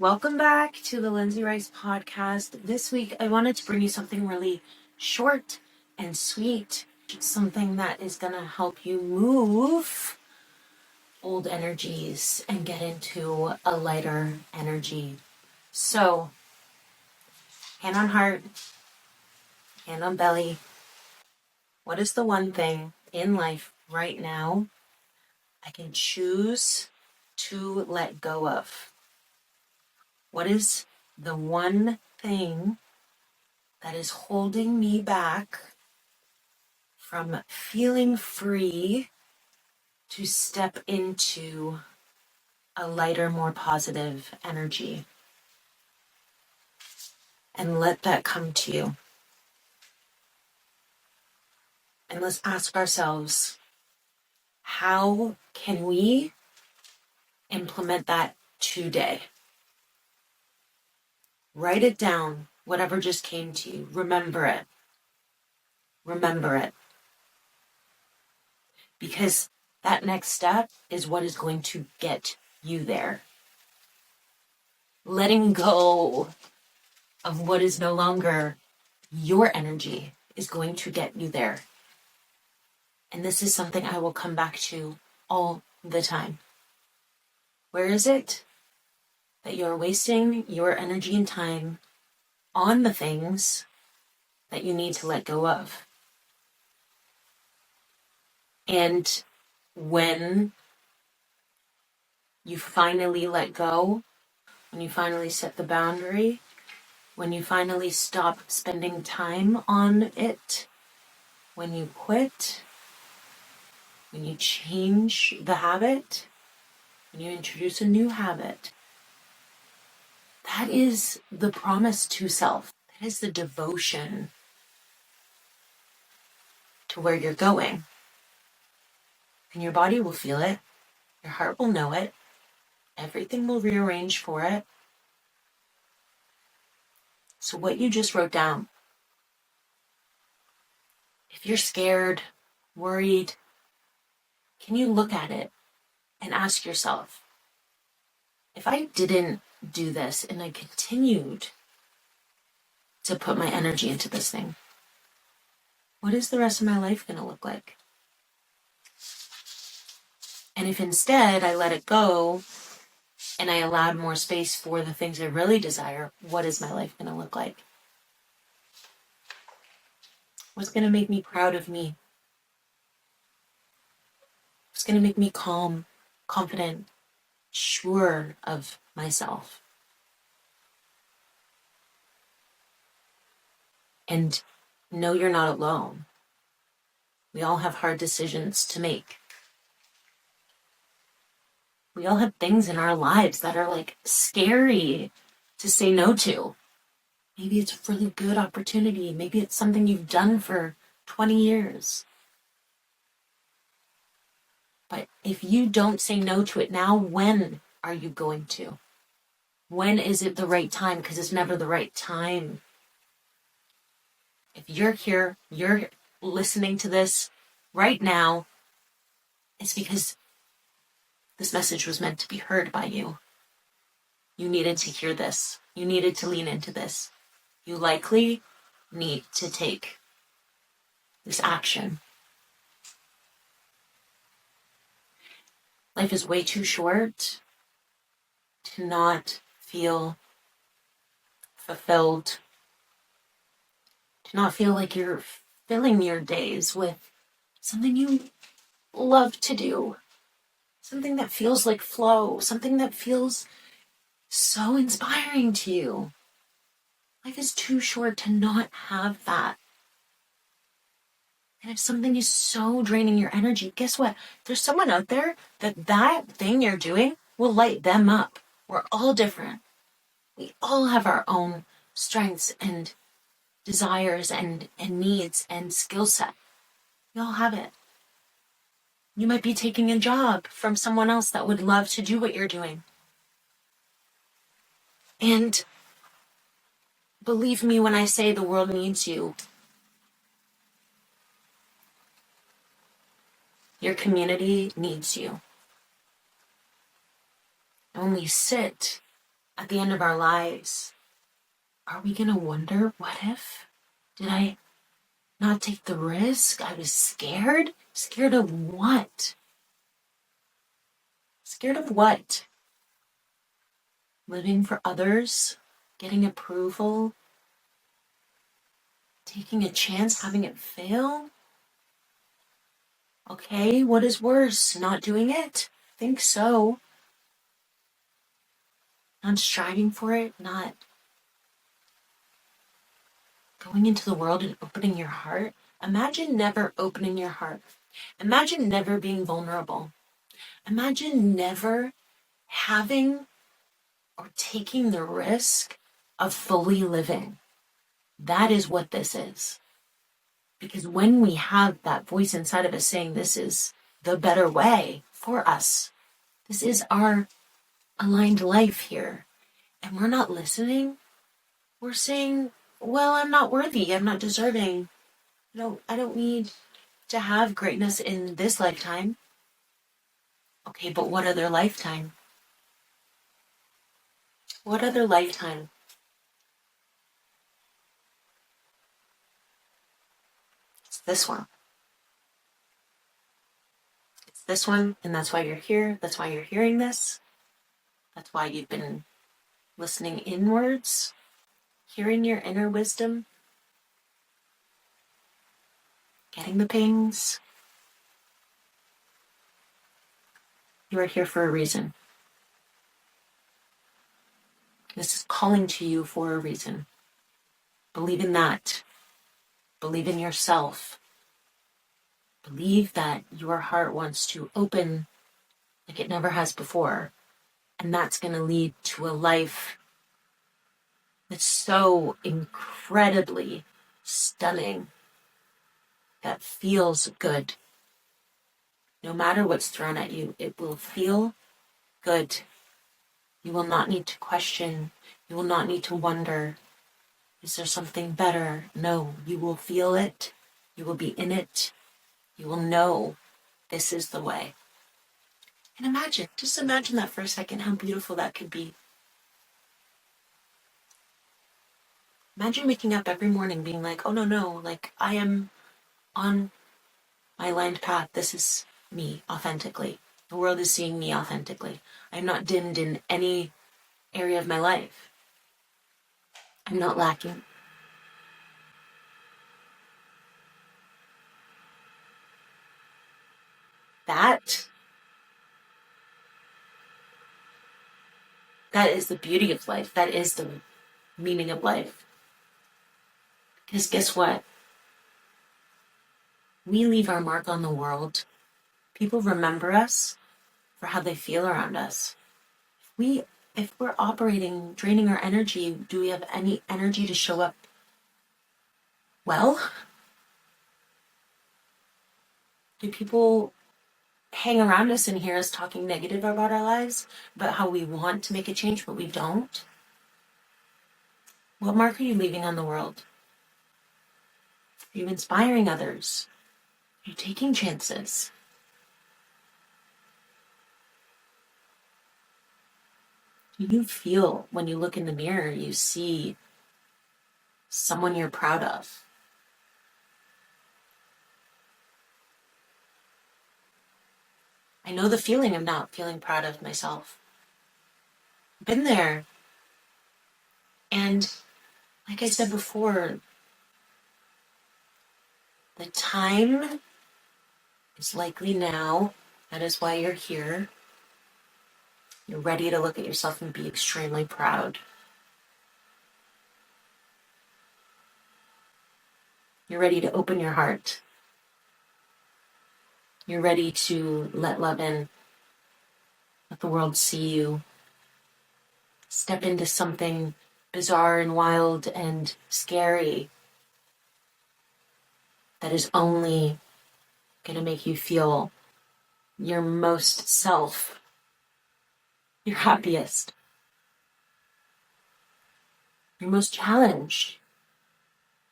Welcome back to the Lindsay Rice podcast. This week, I wanted to bring you something really short and sweet, something that is going to help you move old energies and get into a lighter energy. So, hand on heart, hand on belly. What is the one thing in life right now I can choose to let go of? What is the one thing that is holding me back from feeling free to step into a lighter, more positive energy? And let that come to you. And let's ask ourselves, how can we implement that today? Write it down, whatever just came to you. Remember it. Remember it. Because that next step is what is going to get you there. Letting go of what is no longer your energy is going to get you there. And this is something I will come back to all the time. Where is it that you're wasting your energy and time on the things that you need to let go of? And when you finally let go, when you finally set the boundary, when you finally stop spending time on it, when you quit, when you change the habit, when you introduce a new habit, that is the promise to self. That is the devotion to where you're going. And your body will feel it. Your heart will know it. Everything will rearrange for it. So what you just wrote down, if you're scared, worried, can you look at it and ask yourself, if I didn't do this and I continued to put my energy into this thing, what is the rest of my life going to look like? And if instead I let it go and I allowed more space for the things I really desire, what is my life going to look like? What's going to make me proud of me? What's going to make me calm, confident, sure of myself? And know you're not alone. We all have hard decisions to make. We all have things in our lives that are like scary to say no to. Maybe it's a really good opportunity. Maybe it's something you've done for 20 years. But if you don't say no to it now, when are you going to? When is it the right time? Because it's never the right time. If you're here, you're listening to this right now, it's because this message was meant to be heard by you. You needed to hear this. You needed to lean into this. You likely need to take this action. Life is way too short to not feel fulfilled, to not feel like you're filling your days with something you love to do, something that feels like flow, something that feels so inspiring to you. Life is too short to not have that. And if something is so draining your energy, guess what? There's someone out there that thing you're doing will light them up. We're all different. We all have our own strengths and desires and needs and skill set. We all have it. You might be taking a job from someone else that would love to do what you're doing. And believe me when I say the world needs you. Your community needs you. And when we sit at the end of our lives, are we going to wonder, what if? Did I not take the risk? I was scared. Scared of what? Scared of what? Living for others, getting approval, taking a chance, having it fail? Okay, what is worse? Not doing it? I think so. Not striving for it, not going into the world and opening your heart. Imagine never opening your heart. Imagine never being vulnerable. Imagine never having or taking the risk of fully living. That is what this is. Because when we have that voice inside of us saying this is the better way for us, this is our aligned life here, and we're not listening, we're saying, well, I'm not worthy, I'm not deserving. I don't need to have greatness in this lifetime. Okay, but what other lifetime? What other lifetime? It's this one. It's this one, and that's why you're here. That's why you're hearing this. That's why you've been listening inwards, hearing your inner wisdom, getting the pings. You are here for a reason. This is calling to you for a reason. Believe in that. Believe in yourself. Believe that your heart wants to open like it never has before. And that's going to lead to a life that's so incredibly stunning, that feels good. No matter what's thrown at you, it will feel good. You will not need to question. You will not need to wonder, is there something better? No, you will feel it. You will be in it. You will know this is the way. And just imagine that for a second, how beautiful that could be. Imagine waking up every morning being like, oh no, like I am on my aligned path. This is me authentically. The world is seeing me authentically. I'm not dimmed in any area of my life. I'm not lacking. That is the beauty of life. That is the meaning of life. Because guess what? We leave our mark on the world. People remember us for how they feel around us. If we're operating, draining our energy, do we have any energy to show up well? Do people hang around us and hear us talking negative about our lives, about how we want to make a change, but we don't? What mark are you leaving on the world? Are you inspiring others? Are you taking chances? Do you feel when you look in the mirror, you see someone you're proud of? I know the feeling of not feeling proud of myself. Been there. And like I said before, the time is likely now. That is why you're here. You're ready to look at yourself and be extremely proud. You're ready to open your heart. You're ready to let love in. Let the world see you. Step into something bizarre and wild and scary that is only going to make you feel your most self, your happiest, your most challenged.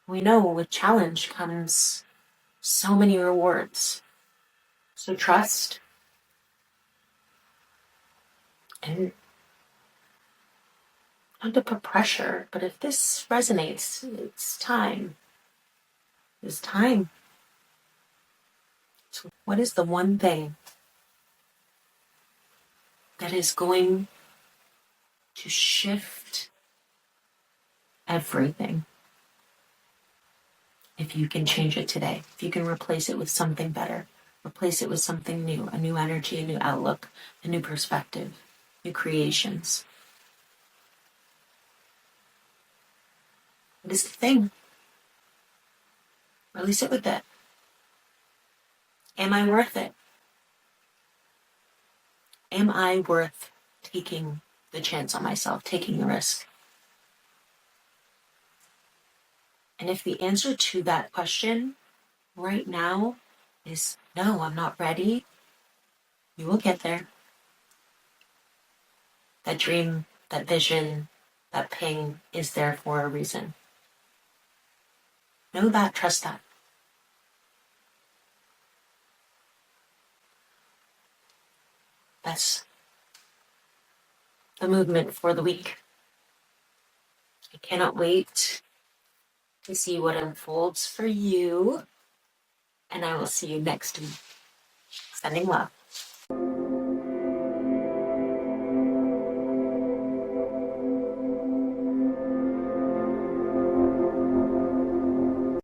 We know with challenge comes so many rewards. So trust and Not to put pressure, but if this resonates, it's time. It's time. So what is the one thing that is going to shift everything? If you can change it today, if you can replace it with something better, replace it with something new, a new energy, a new outlook, a new perspective, new creations. What is the thing? Really sit with it. Am I worth it? Am I worth taking the chance on myself, taking the risk? And if the answer to that question right now is no, I'm not ready, you will get there. That dream, that vision, that ping is there for a reason. Know that, trust that. That's the movement for the week. I cannot wait to see what unfolds for you. And I will see you next week. Sending love.